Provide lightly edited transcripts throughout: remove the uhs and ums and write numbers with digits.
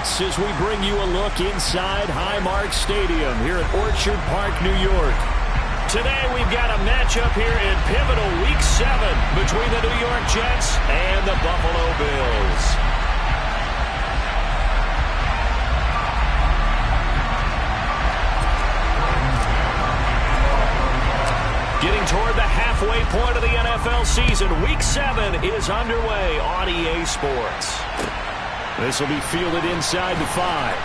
sports as we bring you a look inside Highmark Stadium here at Orchard Park, New York. Today we've got a matchup here in pivotal Week 7 between the New York Jets and the Buffalo Bills. Getting toward the halfway point of the NFL season, Week 7 is underway on EA Sports. This will be fielded inside the 5.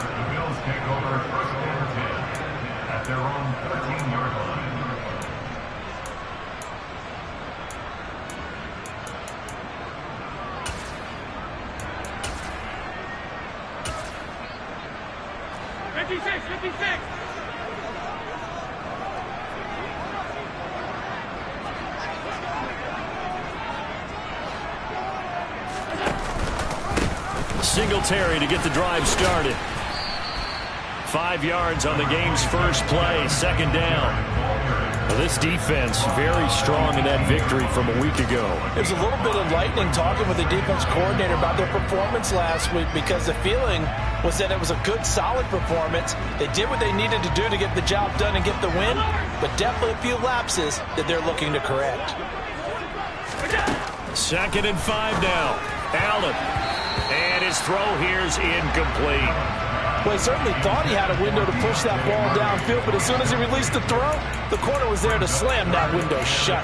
The Bills take over first and 10 at their own 13-yard line. Singletary to get the drive started. 5 yards on the game's first play, second down. Well, this defense very strong in that victory from a week ago. It was a little bit enlightening talking with the defense coordinator about their performance last week because the feeling was that it was a good, solid performance. They did what they needed to do to get the job done and get the win, but definitely a few lapses that they're looking to correct. 2nd and 5 now. Allen. And his throw here is incomplete. Well, he certainly thought he had a window to push that ball downfield, but as soon as he released the throw, the corner was there to slam that window shut.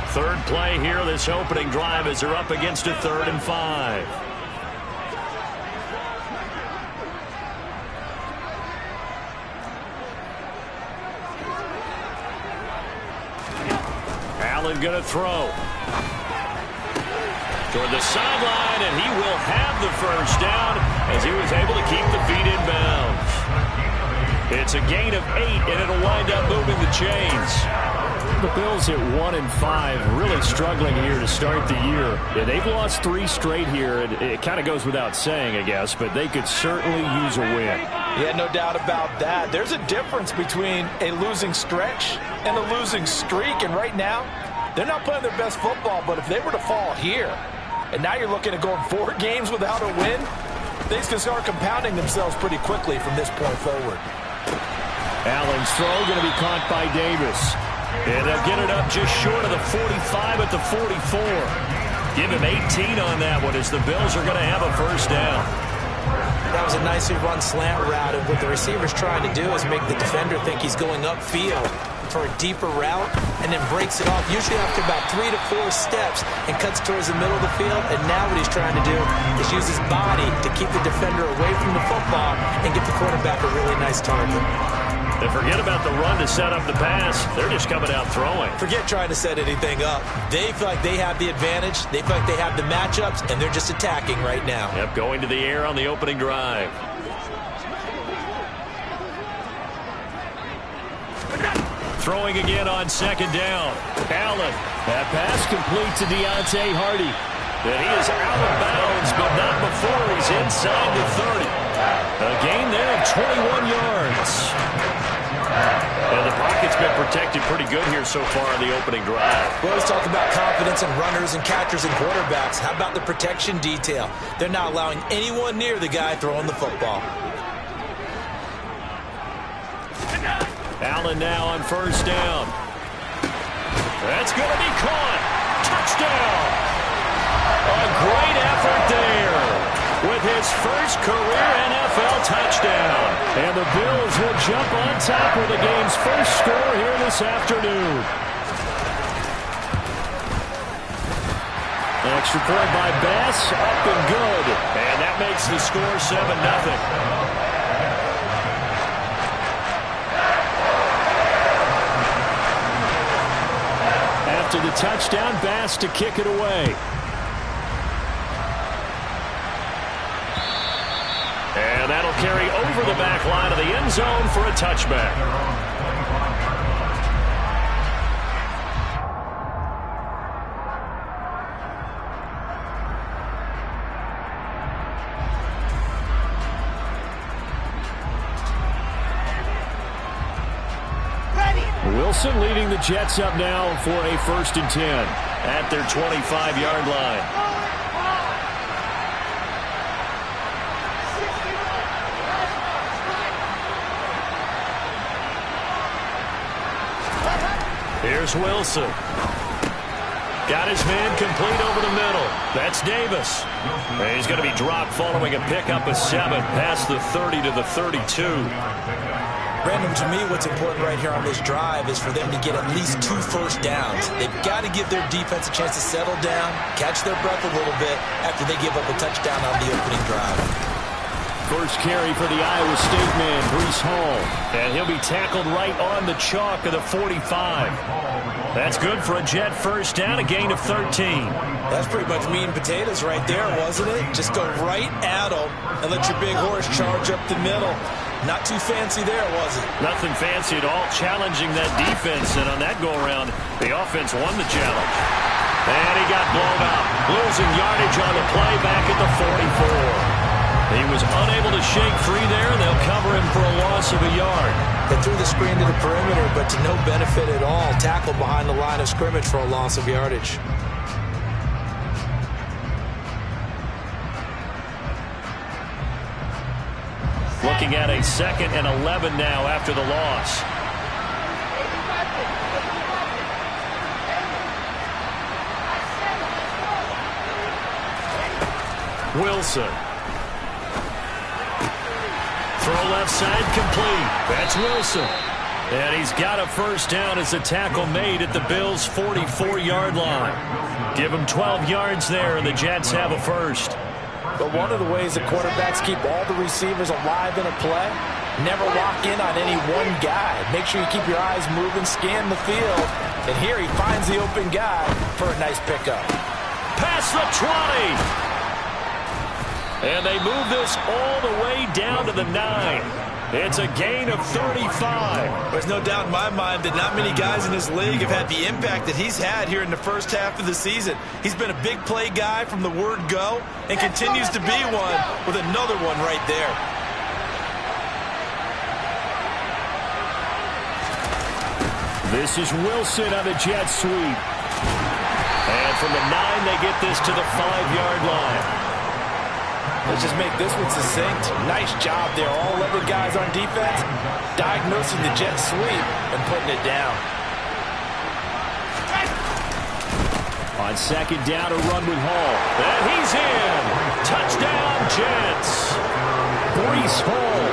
Third play here, this opening drive as they're up against a 3rd and 5. Allen going to throw. Toward the sideline, and he will have the first down as he was able to keep the feet in bounds. It's a gain of 8, and it'll wind up moving the chains. The Bills at 1-5, really struggling here to start the year. Yeah, they've lost 3 straight here, and it kind of goes without saying, I guess, but they could certainly use a win. Yeah, no doubt about that. There's a difference between a losing stretch and a losing streak, and right now, they're not playing their best football, but if they were to fall here, and now you're looking at going 4 games without a win, things can start compounding themselves pretty quickly from this point forward. Allen's throw going to be caught by Davis. And they'll get it up just short of the 45 at the 44. Give him 18 on that one as the Bills are going to have a first down. That was a nicely run slant route, and what the receiver's trying to do is make the defender think he's going upfield for a deeper route and then breaks it off, usually after about 3 to 4 steps, and cuts towards the middle of the field. And now what he's trying to do is use his body to keep the defender away from the football and get the quarterback a really nice target. And forget about the run to set up the pass. They're just coming out throwing. Forget trying to set anything up. They feel like they have the advantage. They feel like they have the matchups, and they're just attacking right now. Yep, going to the air on the opening drive. Throwing again on 2nd down. Allen. That pass complete to Deontay Hardy. And he is out of bounds, but not before he's inside the 30. A gain there of 21 yards. And the pocket's been protected pretty good here so far in the opening drive. We always talk about confidence in runners and catchers and quarterbacks. How about the protection detail? They're not allowing anyone near the guy throwing the football. Allen now on first down. That's going to be caught. Touchdown. A great effort there with his first career NFL touchdown. And the Bills will jump on top of the game's first score here this afternoon. Extra point by Bass, up and good. And that makes the score 7-0. After the touchdown, Bass to kick it away. And that'll carry over the back line of the end zone for a touchback. Wilson leading the Jets up now for a 1st and 10 at their 25-yard line. Here's Wilson. Got his man complete over the middle. That's Davis. And he's going to be dropped following a pickup of 7 past the 30 to the 32. Brandon, to me, what's important right here on this drive is for them to get at least 2 first downs. They've got to give their defense a chance to settle down, catch their breath a little bit after they give up a touchdown on the opening drive. First carry for the Iowa State man, Breece Hall. And he'll be tackled right on the chalk of the 45. That's good for a Jet first down, a gain of 13. That's pretty much meat and potatoes right there, wasn't it? Just go right at them and let your big horse charge up the middle. Not too fancy there, was it? Nothing fancy at all, challenging that defense. And on that go-around, the offense won the challenge. And he got blown out, losing yardage on the play back at the 44. He was unable to shake free there, and they'll cover him for a loss of a yard. They threw the screen to the perimeter, but to no benefit at all. Tackled behind the line of scrimmage for a loss of yardage. Looking at a 2nd and 11 now after the loss. Wilson. Throw left side complete. That's Wilson. And he's got a first down as the tackle made at the Bills' 44-yard line. Give him 12 yards there, and the Jets have a first. But one of the ways that quarterbacks keep all the receivers alive in a play, never lock in on any one guy. Make sure you keep your eyes moving, scan the field. And here he finds the open guy for a nice pickup. Past the 20. And they move this all the way down to the 9. It's a gain of 35. There's no doubt in my mind that not many guys in this league have had the impact that he's had here in the first half of the season. He's been a big play guy from the word go and continues to be one with another one right there. This is Wilson on the jet sweep. And from the 9, they get this to the 5-yard line. Let's just make this one succinct. Nice job there. All 11 guys on defense diagnosing the jet sweep and putting it down. On 2nd down, a run with Hall. And he's in. Touchdown, Jets. Breece Hall,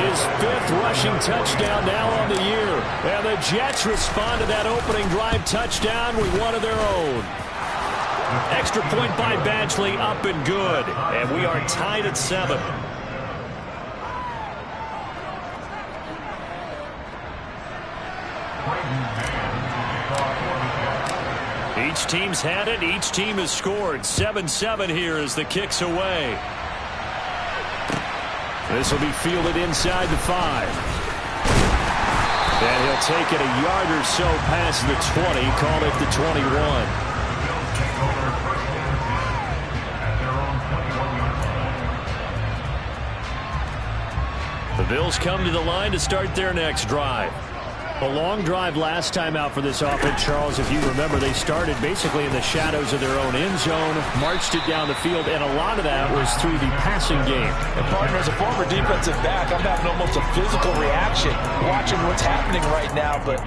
his 5th rushing touchdown now on the year. And the Jets respond to that opening drive touchdown with one of their own. Extra point by Badgley, up and good. And we are tied at 7. Each team's had it. Each team has scored. 7-7 here as the kick's away. This will be fielded inside the 5. And he'll take it a yard or so past the 20. Call it the 21. The Bills come to the line to start their next drive. A long drive last time out for this offense, Charles. If you remember, they started basically in the shadows of their own end zone, marched it down the field, and a lot of that was through the passing game. And partner, as a former defensive back, I'm having almost a physical reaction watching what's happening right now. But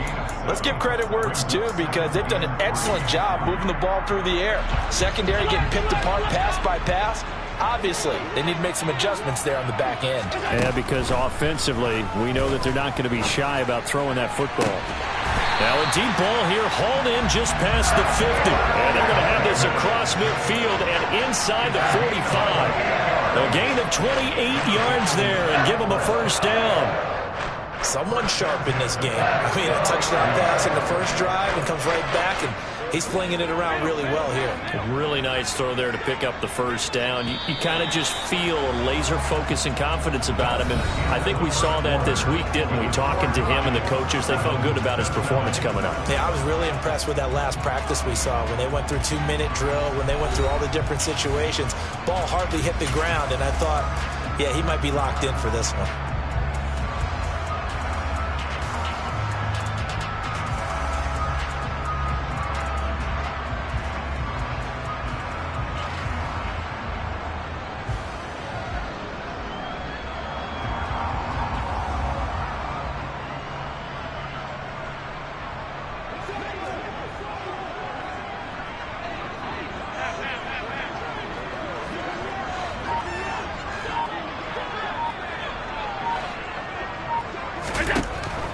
let's give credit where it's due, because they've done an excellent job moving the ball through the air. Secondary getting picked apart pass by pass. Obviously, they need to make some adjustments there on the back end. Yeah, because offensively, we know that they're not going to be shy about throwing that football. Now a deep ball here, hauled in just past the 50. And they're going to have this across midfield and inside the 45. A gain of 28 yards there and give them a first down. Someone sharp in this game. I mean, a touchdown pass in the first drive and comes right back, and he's flinging it around really well here. A really nice throw there to pick up the first down. You kind of just feel a laser focus and confidence about him, and I think we saw that this week, didn't we? Talking to him and the coaches, they felt good about his performance coming up. Yeah, I was really impressed with that last practice we saw when they went through 2-minute drill, when they went through all the different situations. Ball hardly hit the ground, and I thought, yeah, he might be locked in for this one.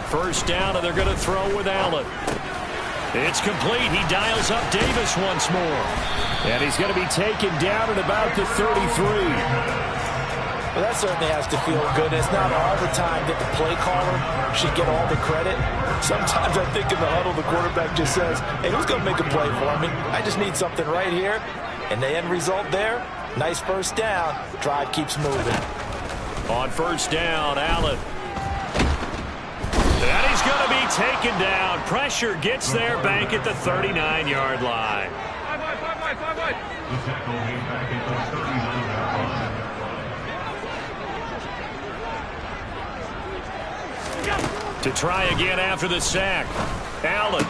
first down, and they're going to throw with Allen. It's complete. He dials up Davis once more. And he's going to be taken down at about the 33. Well, that certainly has to feel good. It's not all the time that the play caller should get all the credit. Sometimes I think in the huddle, the quarterback just says, hey, who's going to make a play for me? I just need something right here. And the end result there, nice first down. Drive keeps moving. On first down, Allen. And he's going to be taken down. Pressure gets there back at the 39-yard line. The tackle made back at the 39-yard line. To try again after the sack. Allen.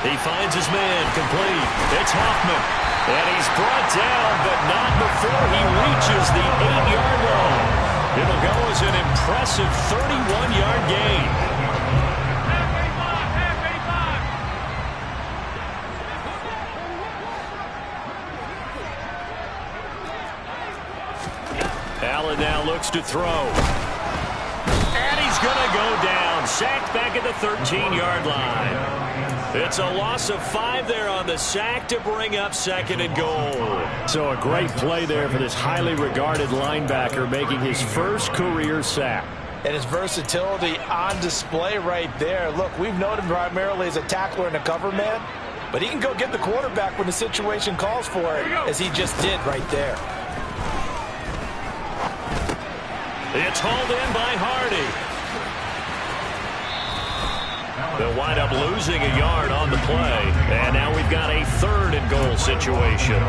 He finds his man complete. It's Hoffman. And he's brought down, but not before he reaches the 8-yard line. It'll go as an impressive 31-yard gain. Allen now looks to throw. And he's going to go down. Sacked back at the 13-yard line. It's a loss of 5 there on the sack to bring up 2nd and goal. So a great play there for this highly regarded linebacker making his first career sack. And his versatility on display right there. Look, we've known him primarily as a tackler and a cover man, but he can go get the quarterback when the situation calls for it, as he just did right there. It's hauled in by Hardy. They'll wind up losing a yard on the play. And now we've got a 3rd and goal situation.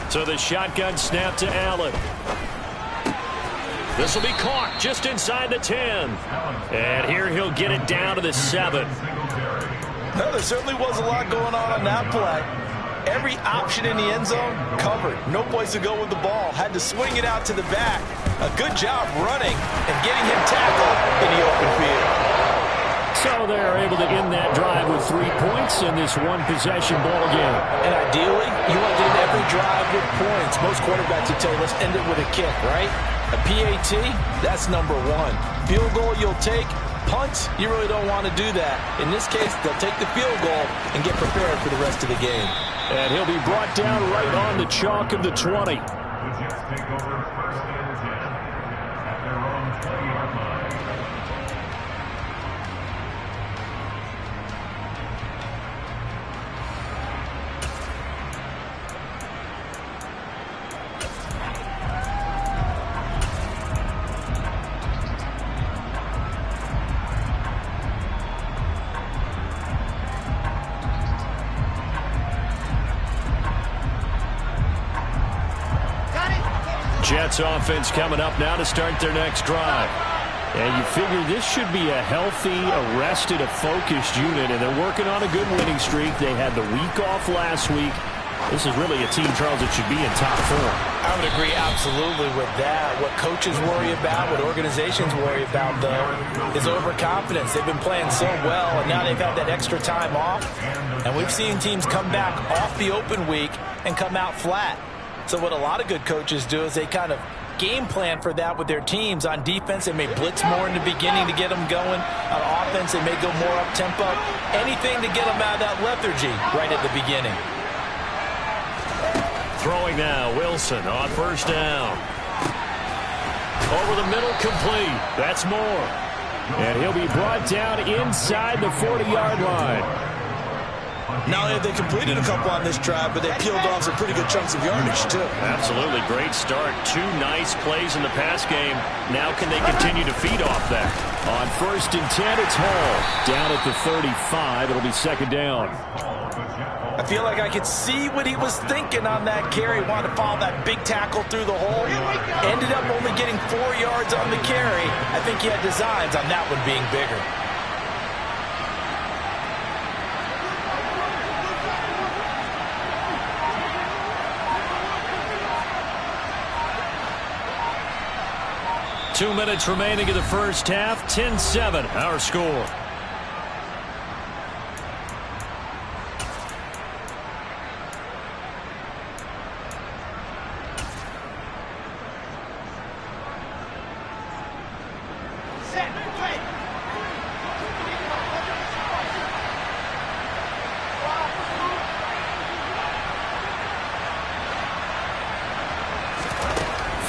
So the shotgun snap to Allen. This will be caught just inside the 10. And here he'll get it down to the 7. No, there certainly was a lot going on that play. Every option in the end zone covered. No place to go with the ball. Had to swing it out to the back. A good job running and getting him tackled in the open field. So they're able to end that drive with 3 points in this one-possession ball game. And ideally, you want to end every drive with points. Most quarterbacks would tell you, let's end it with a kick, right? A PAT, that's number 1. Field goal you'll take. Punts, you really don't want to do that. In this case, they'll take the field goal and get prepared for the rest of the game. And he'll be brought down right on the chalk of the 20. The Jets take over 1st and 10 at their own 20-yard line. Jets offense coming up now to start their next drive. And you figure this should be a healthy, arrested, a focused unit, and they're working on a good winning streak. They had the week off last week. This is really a team, Charles, that should be in top form. I would agree absolutely with that. What coaches worry about, what organizations worry about, though, is overconfidence. They've been playing so well, and now they've had that extra time off. And we've seen teams come back off the open week and come out flat. So what a lot of good coaches do is they kind of game plan for that with their teams. On defense, they may blitz more in the beginning to get them going. On offense, they may go more up-tempo. Anything to get them out of that lethargy right at the beginning. Throwing now, Wilson on first down. Over the middle, complete. That's Moore. And he'll be brought down inside the 40-yard line. Not only have they completed a couple on this drive, but they peeled off some pretty good chunks of yardage, too. Absolutely. Great start. 2 nice plays in the pass game. Now can they continue to feed off that? On 1st and 10, it's Hall. Down at the 35. It'll be 2nd down. I feel like I could see what he was thinking on that carry. Wanted to follow that big tackle through the hole. Ended up only getting 4 yards on the carry. I think he had designs on that one being bigger. 2 minutes remaining in the first half. 10-7, our score.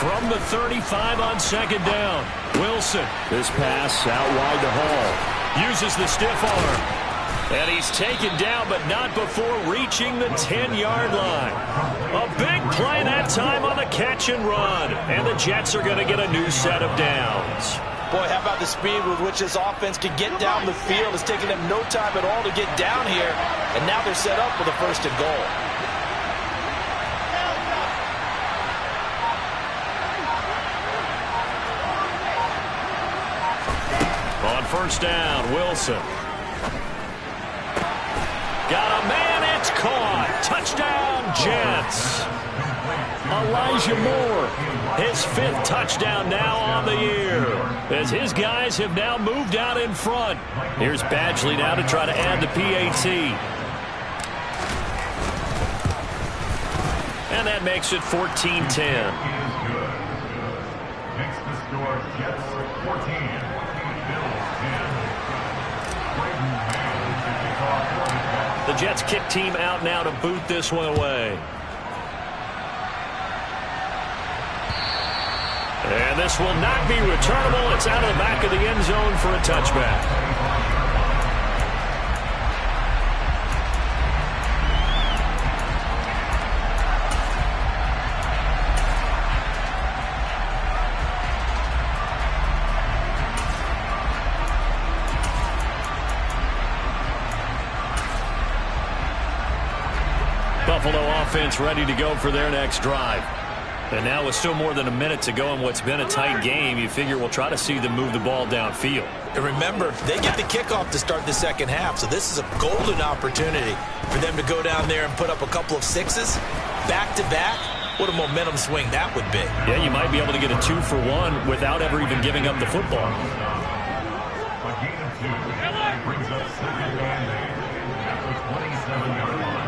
From the 35 on second down. Wilson. This pass out wide to Hall. Uses the stiff arm. And he's taken down, but not before reaching the 10-yard line. A big play that time on the catch and run. And the Jets are going to get a new set of downs. Boy, how about the speed with which this offense can get down the field? It's taking them no time at all to get down here. And now they're set up for the first and goal. On first down, Wilson. Got a man, it's caught. Touchdown, Jets. Elijah Moore, his 5th touchdown now on the year, as his guys have now moved out in front. Here's Badgley now to try to add the PAT. And that makes it 14-10. Makes the score Jets 14. The Jets kick team out now to boot this one away. And this will not be returnable. It's out of the back of the end zone for a touchback. Buffalo offense ready to go for their next drive. And now with still more than a minute to go in what's been a tight game, you figure we'll try to see them move the ball downfield. And remember, they get the kickoff to start the second half, so this is a golden opportunity for them to go down there and put up a couple of sixes back-to-back. What a momentum swing that would be. Yeah, you might be able to get a 2-for-1 without ever even giving up the football. A gain of 2 brings up second and 8 at the 27-yard line.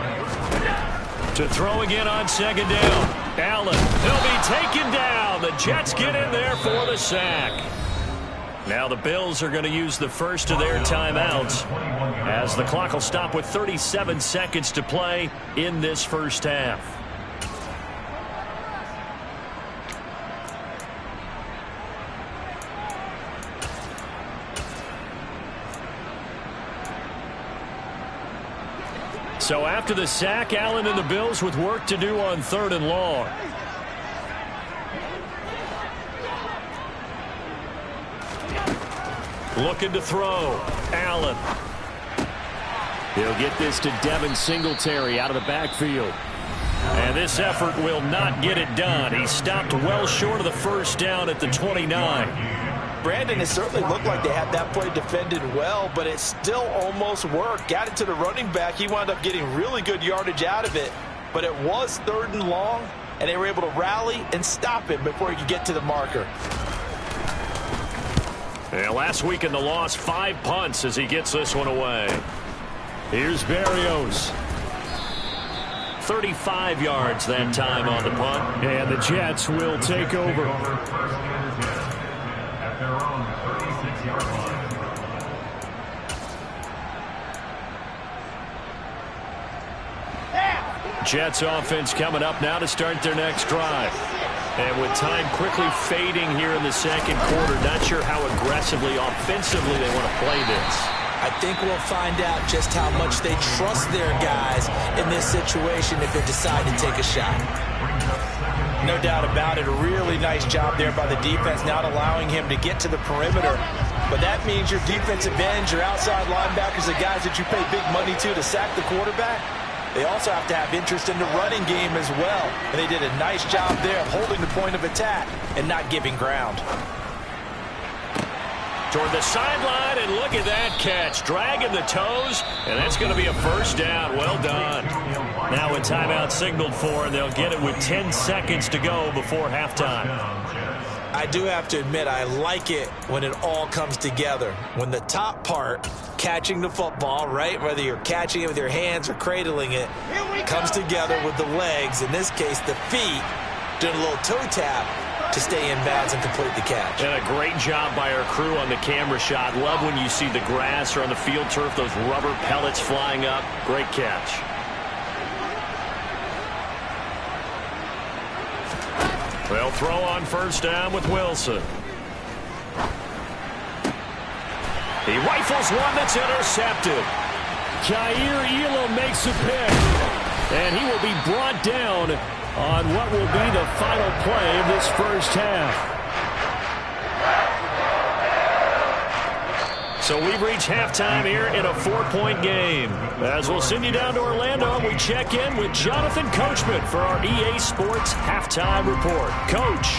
To throw again on second down. Allen, he'll be taken down. The Jets get in there for the sack. Now the Bills are going to use the first of their timeouts, as the clock will stop with 37 seconds to play in this first half. So after the sack, Allen and the Bills with work to do on 3rd and long. Looking to throw. Allen. He'll get this to Devin Singletary out of the backfield. And this effort will not get it done. He stopped well short of the first down at the 29. Brandon, it certainly looked like they had that play defended well, but it still almost worked. Got it to the running back. He wound up getting really good yardage out of it, but it was 3rd and long, and they were able to rally and stop him before he could get to the marker. Yeah, last week in the loss, 5 punts as he gets this one away. Here's Berrios. 35 yards that time on the punt, and the Jets will take over. Their own 36-yard line. Jets offense coming up now to start their next drive. And with time quickly fading here in the second quarter, not sure how aggressively, offensively they want to play this. I think we'll find out just how much they trust their guys in this situation if they decide to take a shot. No doubt about it. A really nice job there by the defense, not allowing him to get to the perimeter. But that means your defensive ends, your outside linebackers, the guys that you pay big money to sack the quarterback, they also have to have interest in the running game as well. And they did a nice job there of holding the point of attack and not giving ground. Toward the sideline, and look at that catch. Dragging the toes, and that's going to be a first down. Well done. Now a timeout signaled for, and they'll get it with 10 seconds to go before halftime. I do have to admit, I like it when it all comes together. When the top part, catching the football, right, whether you're catching it with your hands or cradling it, comes together with the legs, in this case the feet, doing a little toe tap to stay in bounds and complete the catch. And a great job by our crew on the camera shot. Love when you see the grass or on the field turf, those rubber pellets flying up. Great catch. They'll throw on first down with Wilson. He rifles one that's intercepted. Jair Elam makes a pick. And he will be brought down on what will be the final play of this first half. So we've reached halftime here in a 4-point game. As we'll send you down to Orlando, we check in with Jonathan Coachman for our EA Sports Halftime Report. Coach.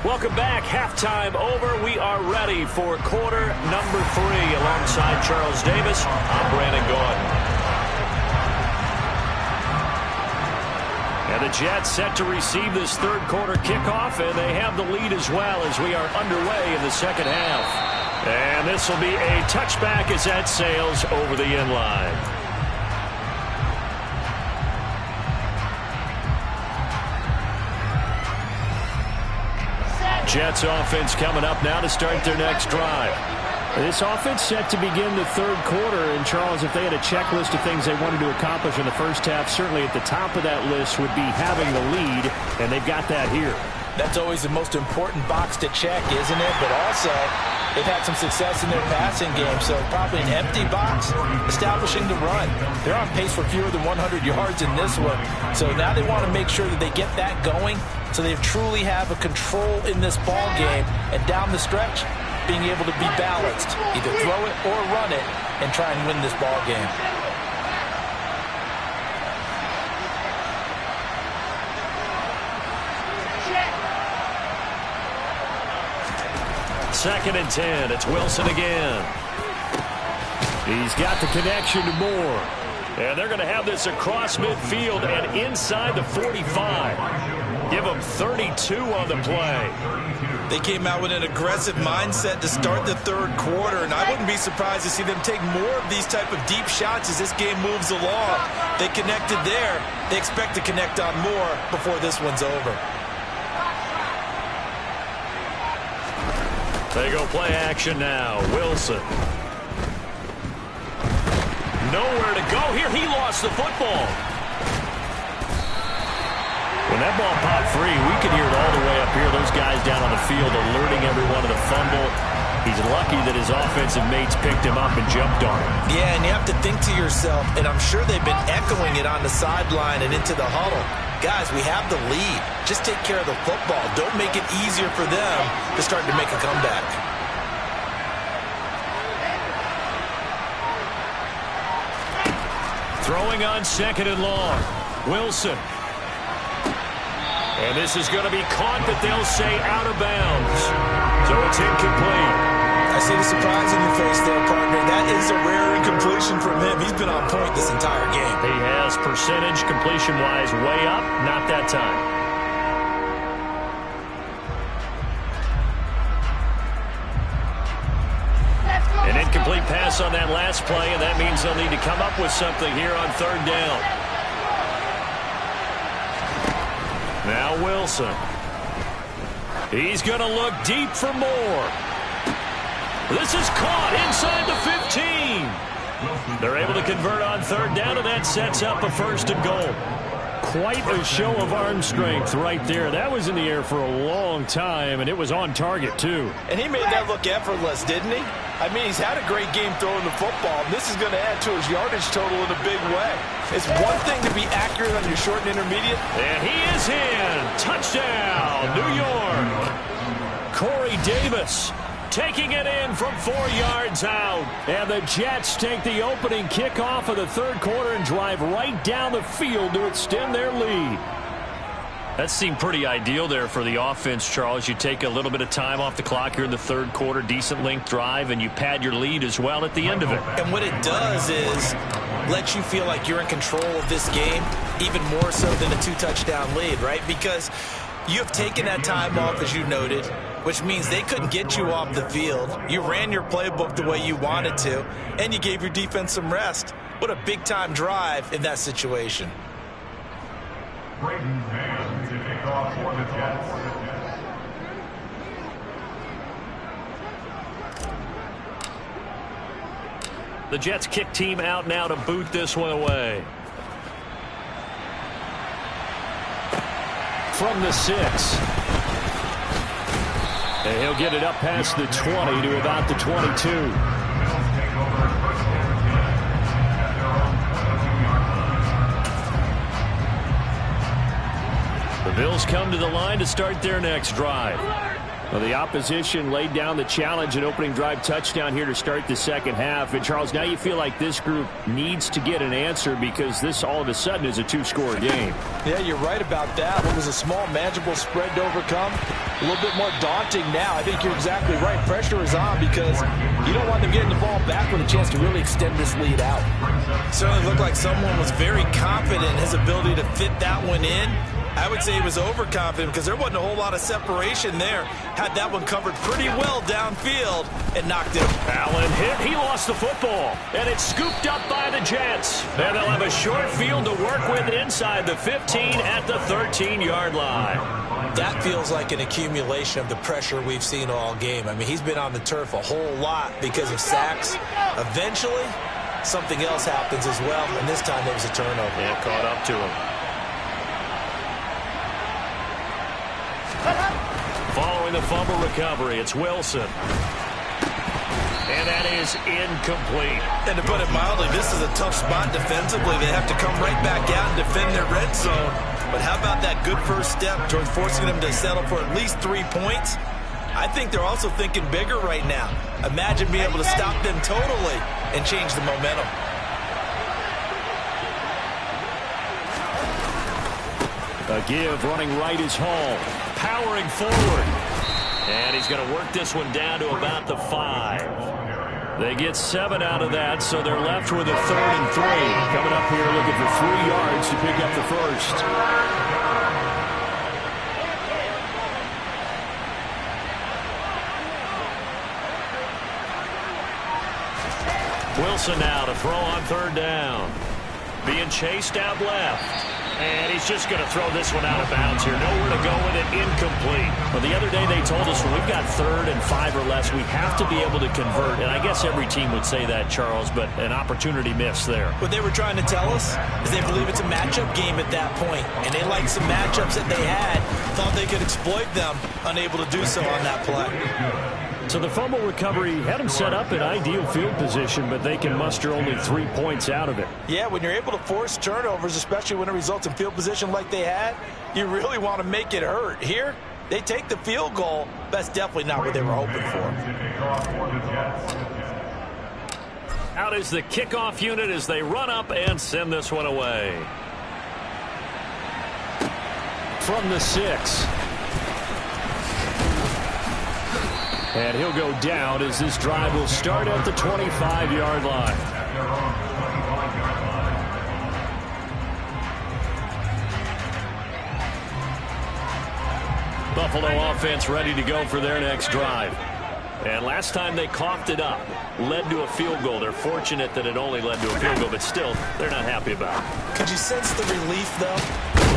Welcome back. Halftime over. We are ready for quarter number 3. Alongside Charles Davis, I'm Brandon Gordon. And the Jets set to receive this third quarter kickoff, and they have the lead as well as we are underway in the second half. And this will be a touchback as that sails over the end line. Jets offense coming up now to start their next drive. This offense set to begin the third quarter. And, Charles, if they had a checklist of things they wanted to accomplish in the first half, certainly at the top of that list would be having the lead, and they've got that here. That's always the most important box to check, isn't it? But also, they've had some success in their passing game, so probably an empty box, establishing the run. They're on pace for fewer than 100 yards in this one. So now they want to make sure that they get that going so they truly have a control in this ball game. And down the stretch, being able to be balanced, either throw it or run it, and try and win this ball game. Second and 10. It's Wilson again. He's got the connection to Moore. And they're going to have this across midfield and inside the 45. Give them 32 on the play. They came out with an aggressive mindset to start the third quarter, and I wouldn't be surprised to see them take more of these type of deep shots as this game moves along. They connected there. They expect to connect on more before this one's over. They go play action now. Wilson. Nowhere to go here. He lost the football. When that ball popped free, we could hear it all the way up here. Those guys down on the field alerting everyone of the fumble. He's lucky that his offensive mates picked him up and jumped on him. Yeah, and you have to think to yourself, and I'm sure they've been echoing it on the sideline and into the huddle. Guys, we have the lead. Just take care of the football. Don't make it easier for them to start to make a comeback. Throwing on second and long. Wilson. And this is going to be caught, but they'll say out of bounds. So it's incomplete. I see the surprise in your face there, partner. That is a rare incompletion from him. He's been on point this entire game. He has percentage completion-wise way up. Not that time. An incomplete pass on that last play, and that means they'll need to come up with something here on third down. Now Wilson. He's going to look deep for more. This is caught inside the 15. They're able to convert on third down, and that sets up a first and goal. Quite a show of arm strength right there. That was in the air for a long time, and it was on target, too. And he made that look effortless, didn't he? I mean, he's had a great game throwing the football, and this is going to add to his yardage total in a big way. It's one thing to be accurate on your short and intermediate. And he is in. Touchdown, New York. Corey Davis taking it in from 4 yards out. And the Jets take the opening kickoff of the third quarter and drive right down the field to extend their lead. That seemed pretty ideal there for the offense, Charles. You take a little bit of time off the clock here in the third quarter, decent length drive, and you pad your lead as well at the end of it. And what it does is let you feel like you're in control of this game, even more so than a 2-touchdown lead, right? Because you have taken that time off, as you noted, which means they couldn't get you off the field. You ran your playbook the way you wanted to, and you gave your defense some rest. What a big-time drive in that situation. Brayton Mann to kick off for the Jets. The Jets kick team out now to boot this one away. From the 6. And he'll get it up past the 20 to about the 22. The Bills come to the line to start their next drive. Well, the opposition laid down the challenge, an opening drive touchdown here to start the second half. And, Charles, now you feel like this group needs to get an answer because this all of a sudden is a 2-score game. Yeah, you're right about that. What was a small, manageable spread to overcome, a little bit more daunting now. I think you're exactly right. Pressure is on because you don't want them getting the ball back with a chance to really extend this lead out. Certainly looked like someone was very confident in his ability to fit that one in. I would say he was overconfident because there wasn't a whole lot of separation there. Had that one covered pretty well downfield and knocked it. Allen hit. He lost the football. And it's scooped up by the Jets. And they'll have a short field to work with inside the 15 at the 13-yard line. That feels like an accumulation of the pressure we've seen all game. I mean, he's been on the turf a whole lot because of sacks. Eventually, something else happens as well, and this time there was a turnover. Yeah, caught up to him. Following the fumble recovery, it's Wilson. And that is incomplete. And to put it mildly, this is a tough spot defensively. They have to come right back out and defend their red zone. But how about that good first step towards forcing them to settle for at least 3 points? I think they're also thinking bigger right now. Imagine being able to stop them totally and change the momentum. A give running right is Hall. Powering forward. And he's going to work this one down to about the 5. They get 7 out of that, so they're left with a 3rd and 3. Coming up here looking for 3 yards to pick up the first. Wilson now to throw on 3rd down. Being chased out left. And he's just going to throw this one out of bounds here. Nowhere to go with it. Incomplete. Well, the other day they told us when we've got 3rd and 5 or less, we have to be able to convert. And I guess every team would say that, Charles, but an opportunity missed there. What they were trying to tell us is they believe it's a matchup game at that point. And they liked some matchups that they had. Thought they could exploit them. Unable to do so on that play. So the fumble recovery had them set up in ideal field position, but they can muster only 3 points out of it. Yeah, when you're able to force turnovers, especially when it results in field position like they had, you really want to make it hurt. Here, they take the field goal. That's definitely not what they were hoping for. Out is the kickoff unit as they run up and send this one away. From the 6. And he'll go down as this drive will start at the 25-yard line. Buffalo offense ready to go for their next drive. And last time they coughed it up, led to a field goal. They're fortunate that it only led to a field goal, but still, they're not happy about it. Could you sense the relief, though,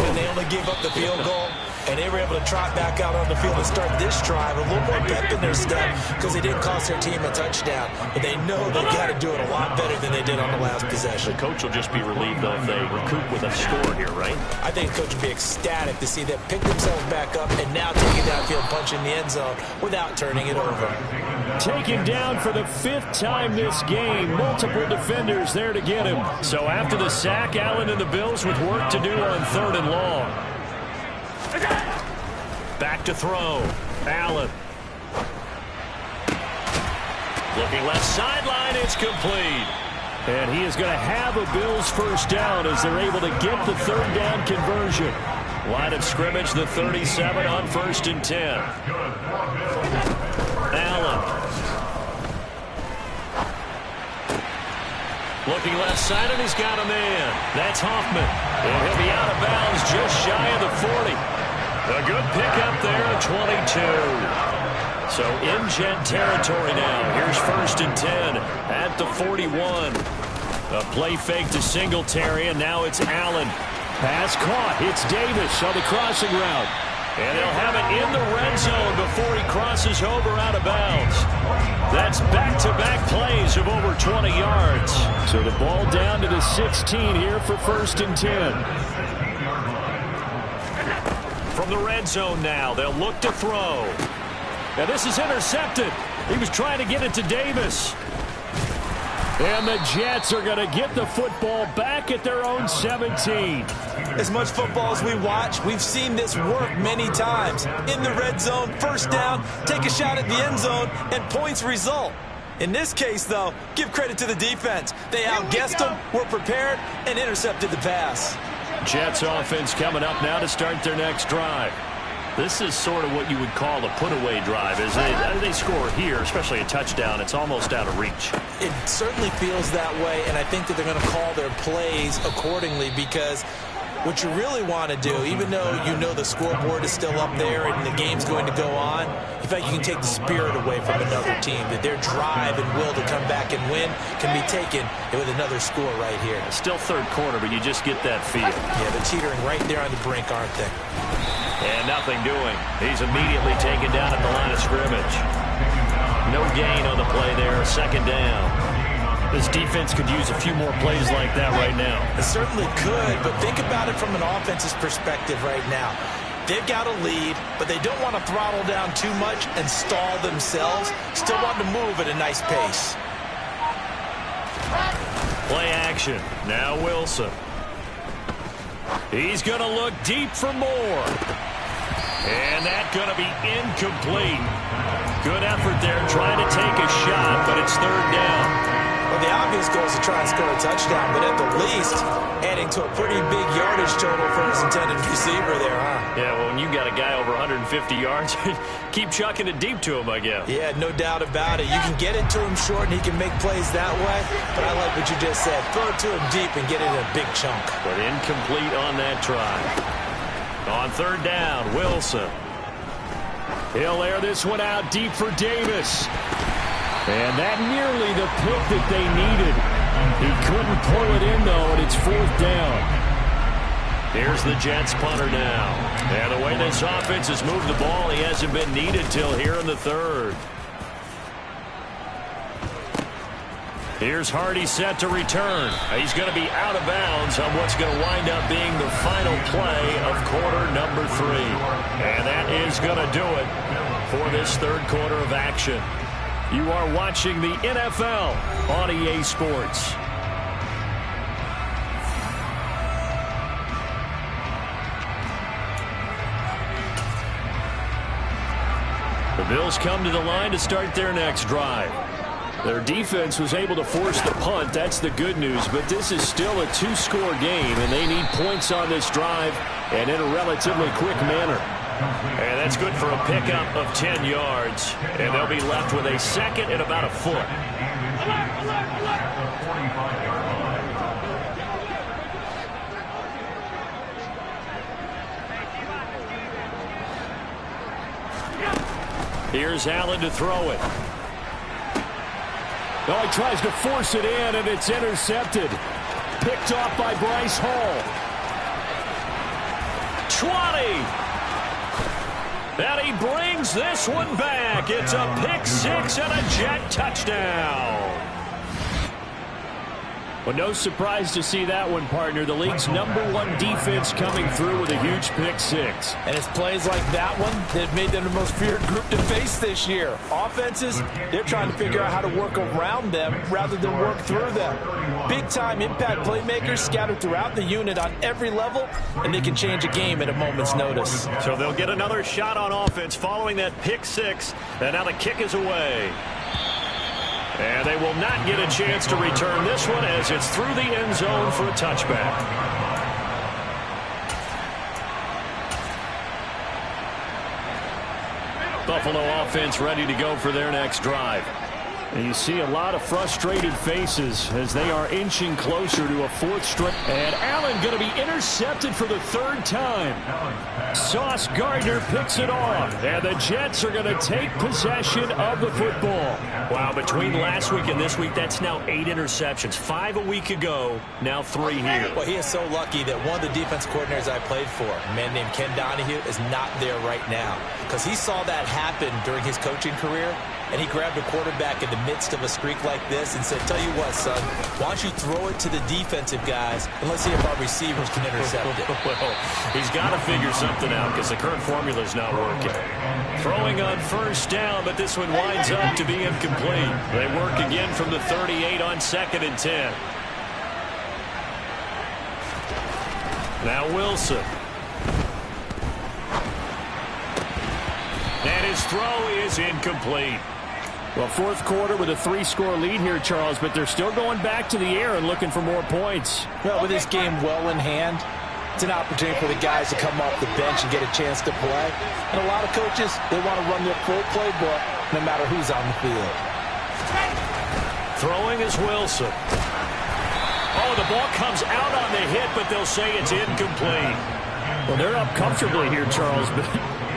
when they only gave up the field goal? And they were able to trot back out on the field and start this drive. A little more pep in their step because they didn't cost their team a touchdown. But they know they got to do it a lot better than they did on the last possession. The coach will just be relieved, though, if they recoup with a score here, right? I think the coach will be ecstatic to see them pick themselves back up and now take it downfield, punch in the end zone without turning it over. Taken down for the 5th time this game. Multiple defenders there to get him. So after the sack, Allen and the Bills with work to do on 3rd and long. Back to throw. Allen. Looking left sideline. It's complete. And he is going to have a Bills first down as they're able to get the 3rd down conversion. Line of scrimmage, the 37 on 1st and 10. Allen. Looking left side, and he's got a man. That's Hoffman. And he'll be out of bounds just shy of the 40. A good pickup there at 22. So in Jet territory now. Here's 1st and 10 at the 41. A play fake to Singletary, and now it's Allen. Pass caught. It's Davis on the crossing route. And they'll have it in the red zone before he crosses over out of bounds. That's back-to-back plays of over 20 yards. So the ball down to the 16 here for 1st and 10. From the red zone now, they'll look to throw. Now this is intercepted. He was trying to get it to Davis. And the Jets are going to get the football back at their own 17. As much football as we watch, we've seen this work many times. In the red zone, 1st down, take a shot at the end zone, and points result. In this case, though, give credit to the defense. They outguessed them, were prepared, and intercepted the pass. Jets offense coming up now to start their next drive. This is sort of what you would call a put-away drive. As they score here, especially a touchdown, it's almost out of reach. It certainly feels that way, and I think that they're going to call their plays accordingly, because what you really want to do, even though you know the scoreboard is still up there and the game's going to go on, in fact, you can take the spirit away from another team, that their drive and will to come back and win can be taken with another score right here. It's still 3rd quarter, but you just get that feel. Yeah, they're teetering right there on the brink, aren't they? And nothing doing. He's immediately taken down at the line of scrimmage. No gain on the play there. 2nd down. This defense could use a few more plays like that right now. It certainly could, but think about it from an offense's perspective right now. They've got a lead, but they don't want to throttle down too much and stall themselves. Still want to move at a nice pace. Play action. Now Wilson. He's going to look deep for more. And that's going to be incomplete. Good effort there trying to take a shot, but it's 3rd down. Well, the obvious goal is to try and score a touchdown, but at the least, adding to a pretty big yardage total for his intended receiver there, huh? Yeah, well, when you got a guy over 150 yards, keep chucking it deep to him, I guess. Yeah, no doubt about it. You can get it to him short, and he can make plays that way, but I like what you just said. Throw it to him deep and get it in a big chunk. But incomplete on that try. On 3rd down, Wilson. He'll air this one out deep for Davis. And that nearly the pick that they needed. He couldn't pull it in, though, and it's 4th down. Here's the Jets punter now. And the way this offense has moved the ball, he hasn't been needed till here in the 3rd. Here's Hardy set to return. He's going to be out of bounds on what's going to wind up being the final play of quarter number 3. And that is going to do it for this 3rd quarter of action. You are watching the NFL on EA Sports. The Bills come to the line to start their next drive. Their defense was able to force the punt. That's the good news, but this is still a 2-score game, and they need points on this drive and in a relatively quick manner. And that's good for a pickup of 10 yards. And they'll be left with a 2nd and about a foot. Here's Allen to throw it. Oh, he tries to force it in, and it's intercepted. Picked off by Bryce Hall. 20. And he brings this one back. It's a pick-6 and a Jet touchdown. Well, no surprise to see that one, partner. The league's #1 defense coming through with a huge pick-6. And it's plays like that one that have made them the most feared group to face this year. Offenses, they're trying to figure out how to work around them rather than work through them. Big-time impact playmakers scattered throughout the unit on every level, and they can change a game at a moment's notice. So they'll get another shot on offense following that pick-6, and now the kick is away. And they will not get a chance to return this one as it's through the end zone for a touchback. Buffalo offense ready to go for their next drive. And you see a lot of frustrated faces as they are inching closer to a fourth straight. And Allen going to be intercepted for the third time. Sauce Gardner picks it off. And the Jets are going to take possession of the football. Wow, between last week and this week, that's now 8 interceptions. 5 a week ago, now 3 here. Well, he is so lucky that one of the defense coordinators I played for, a man named Ken Donahue, is not there right now. Because he saw that happen during his coaching career. And he grabbed a quarterback in the midst of a streak like this and said, tell you what, son, why don't you throw it to the defensive guys and let's see if our receivers can intercept it. Well, he's got to figure something out because the current formula is not working. Throwing on first down, but this one winds up to be incomplete. They work again from the 38 on 2nd and 10. Now Wilson. And his throw is incomplete. Well, fourth quarter with a 3-score lead here, Charles, but they're still going back to the air and looking for more points. Well, with this game well in hand, it's an opportunity for the guys to come off the bench and get a chance to play. And a lot of coaches, they want to run their full playbook no matter who's on the field. Throwing is Wilson. Oh, the ball comes out on the hit, but they'll say it's incomplete. Well, they're up comfortably here, Charles, but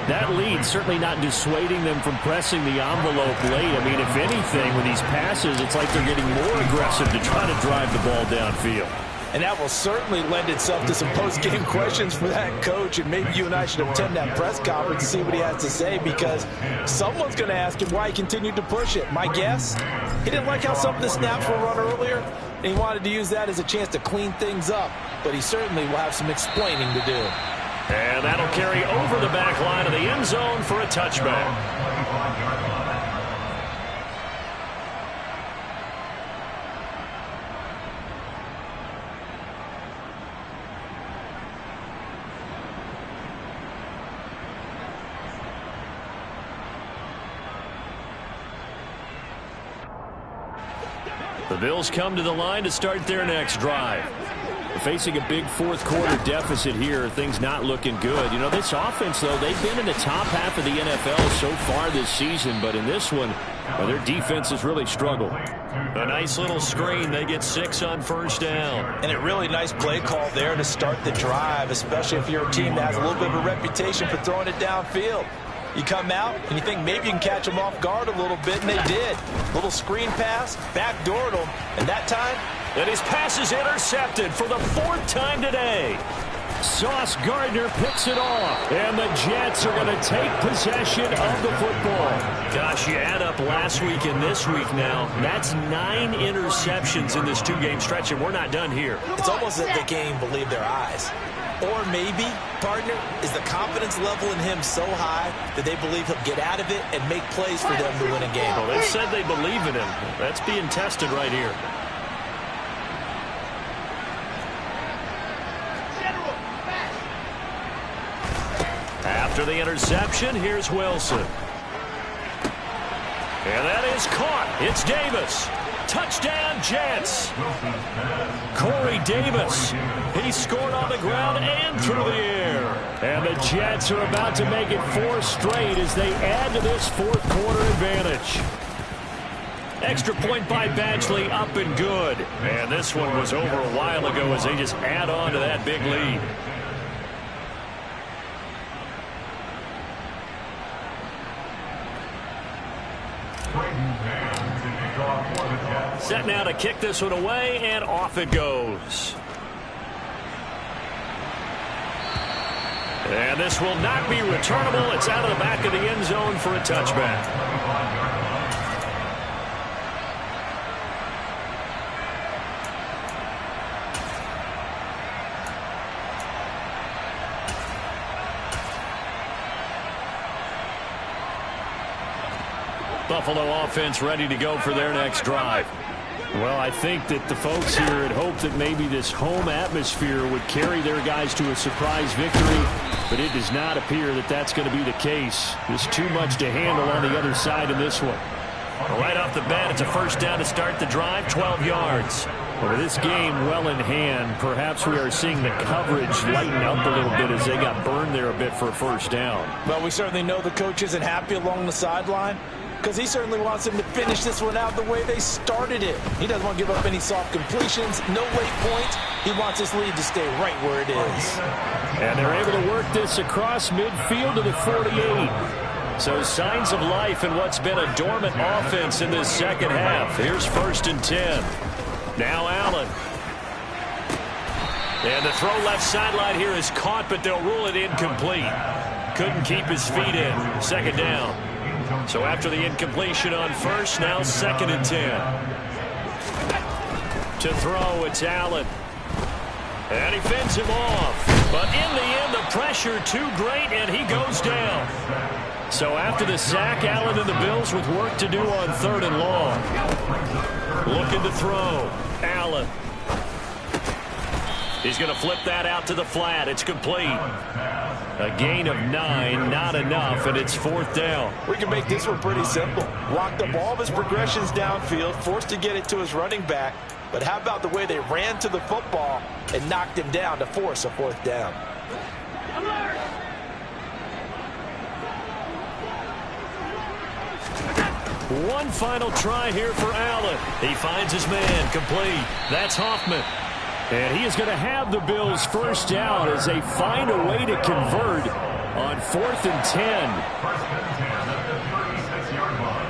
that lead certainly not dissuading them from pressing the envelope late. I mean, if anything, with these passes, it's like they're getting more aggressive to try to drive the ball downfield. And that will certainly lend itself to some post-game questions for that coach. And maybe you and I should attend that press conference and see what he has to say, because someone's going to ask him why he continued to push it. My guess, he didn't like how some of the snaps were run earlier, and he wanted to use that as a chance to clean things up. But he certainly will have some explaining to do. And that'll carry over the back line of the end zone for a touchback. The Bills come to the line to start their next drive. Facing a big fourth quarter deficit here, things not looking good. You know, this offense, though, they've been in the top half of the NFL so far this season, but in this one, well, their defense has really struggled. A nice little screen. They get 6 on first down. And a really nice play call there to start the drive, especially if you're a team that has a little bit of a reputation for throwing it downfield. You come out and you think maybe you can catch them off guard a little bit, and they did. Little screen pass, backdoored them, and that time, and his pass is intercepted for the 4th time today. Sauce Gardner picks it off, and the Jets are going to take possession of the football. Gosh, you add up last week and this week now, that's 9 interceptions in this 2-game stretch, and we're not done here. It's almost that they can't even believe their eyes. Or maybe, partner, is the confidence level in him so high that they believe he'll get out of it and make plays for them to win a game. Well, they said they believe in him. That's being tested right here. After the interception, here's Wilson. And that is caught. It's Davis. Touchdown, Jets. Corey Davis. He scored on the ground and through the air. And the Jets are about to make it 4 straight as they add to this fourth quarter advantage. Extra point by Badgley, up and good. And this one was over a while ago as they just add on to that big lead. Set now to kick this one away, and off it goes. And this will not be returnable. It's out of the back of the end zone for a touchback. Buffalo offense ready to go for their next drive. Well, I think that the folks here had hoped that maybe this home atmosphere would carry their guys to a surprise victory, but it does not appear that that's going to be the case. There's too much to handle on the other side in this one. Right off the bat, it's a first down to start the drive, 12 yards. Well, with this game well in hand, perhaps we are seeing the coverage lighten up a little bit as they got burned there a bit for a first down. Well, we certainly know the coach isn't happy along the sideline because he certainly wants them to finish this one out the way they started it. He doesn't want to give up any soft completions, no late points. He wants his lead to stay right where it is. And they're able to work this across midfield to the 48. So signs of life in what's been a dormant offense in this second half. Here's 1st and 10. Now Allen. And the throw left sideline here is caught, but they'll rule it incomplete. Couldn't keep his feet in. 2nd down. So after the incompletion on 1st, now 2nd and 10. To throw, it's Allen. And he fends him off. But in the end, the pressure too great, and he goes down. So after the sack, Allen and the Bills with work to do on 3rd and long. Looking to throw. Allen. He's going to flip that out to the flat. It's complete. A gain of 9, not enough, and it's 4th down. We can make this one pretty simple. Walked up all of his progressions downfield, forced to get it to his running back. But how about the way they ran to the football and knocked him down to force a 4th down? One final try here for Allen. He finds his man, complete. That's Hoffman. And he is going to have the Bills first down as they find a way to convert on 4th and 10. First and 10 at the 36-yard line.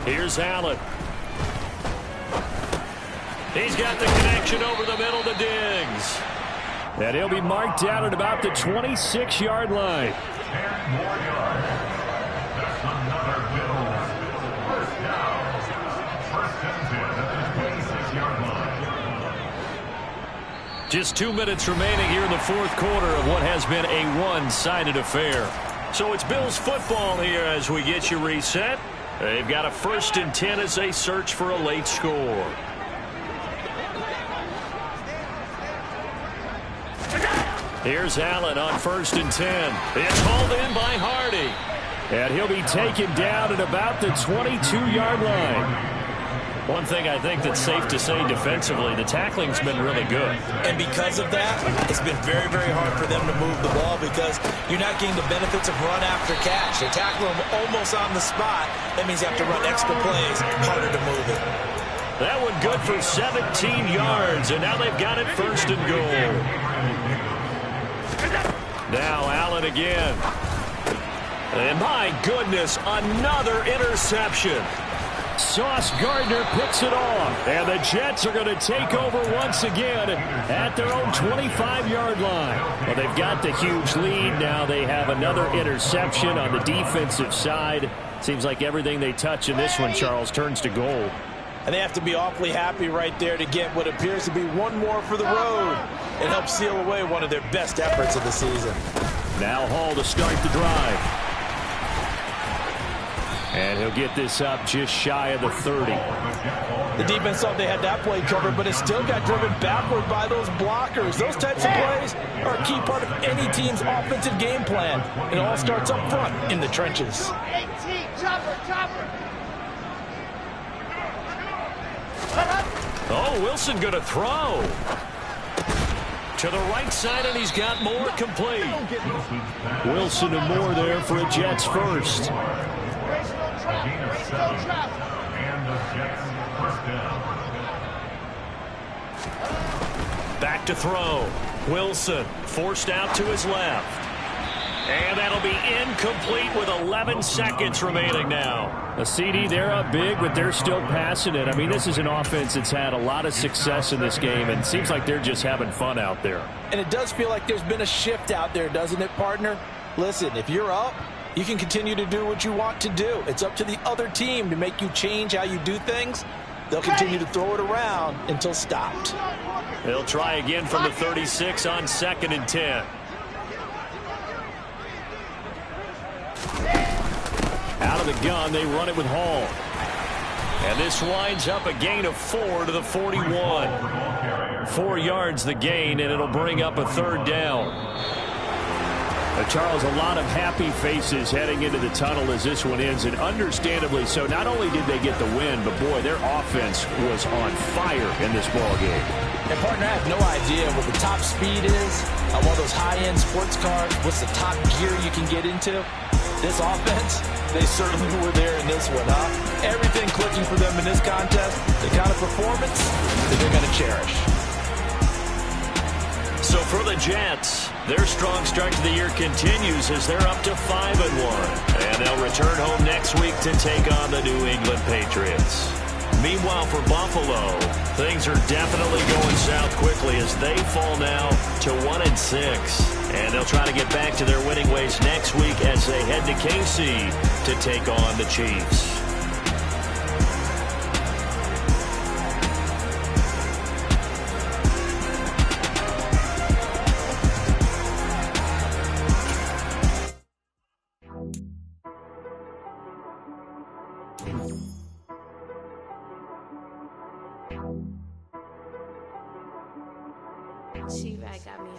Here's Allen. He's got the connection over the middle to Diggs. And he'll be marked down at about the 26-yard line. 10 more yards. That's another Bills first down. First and 10 at the 26-yard line. Just 2 minutes remaining here in the 4th quarter of what has been a one-sided affair. So it's Bills football here as we get you reset. They've got a 1st and 10 as they search for a late score. Here's Allen on 1st and 10. It's hauled in by Hardy. And he'll be taken down at about the 22-yard line. One thing I think that's safe to say defensively, the tackling's been really good. And because of that, it's been very, very hard for them to move the ball because you're not getting the benefits of run after catch. They tackle them almost on the spot. That means you have to run extra plays, harder to move it. That one good for 17 yards, and now they've got it 1st and goal. Now Allen again. And my goodness, another interception. Sauce Gardner picks it off. And the Jets are going to take over once again at their own 25-yard line. Well, they've got the huge lead. Now they have another interception on the defensive side. Seems like everything they touch in this one, Charles, turns to gold. And they have to be awfully happy right there to get what appears to be one more for the road and help seal away one of their best efforts of the season. Now Hall to start the drive. And he'll get this up just shy of the 30. The defense thought they had that play covered, but it still got driven backward by those blockers. Those types of plays are a key part of any team's offensive game plan. It all starts up front in the trenches. 18, chopper. Oh, Wilson going to throw. To the right side, and he's got more complete. Wilson and more there for a Jets first. Gain of 7. And the Jets first down. Back to throw. Wilson forced out to his left. And that'll be incomplete with 11 seconds remaining now. A CD, they're up big, but they're still passing it. I mean, this is an offense that's had a lot of success in this game, and it seems like they're just having fun out there. And it does feel like there's been a shift out there, doesn't it, partner? Listen, if you're up, you can continue to do what you want to do. It's up to the other team to make you change how you do things. They'll continue to throw it around until stopped. They'll try again from the 36 on 2nd and 10. Out of the gun, they run it with Hall. And this winds up a gain of 4 to the 41. 4 yards the gain, and it'll bring up a 3rd down. Charles, a lot of happy faces heading into the tunnel as this one ends, and understandably so. Not only did they get the win, but, boy, their offense was on fire in this ball game. And, partner, I have no idea what the top speed is on one of those high-end sports cars. What's the top gear you can get into? This offense, they certainly were there in this one, huh? Everything clicking for them in this contest, the kind of performance that they're going to cherish. So for the Jets, their strong start to the year continues as they're up to 5-1. And they'll return home next week to take on the New England Patriots. Meanwhile, for Buffalo, things are definitely going south quickly as they fall now to 1-6. And they'll try to get back to their winning ways next week as they head to KC to take on the Chiefs. She right got me.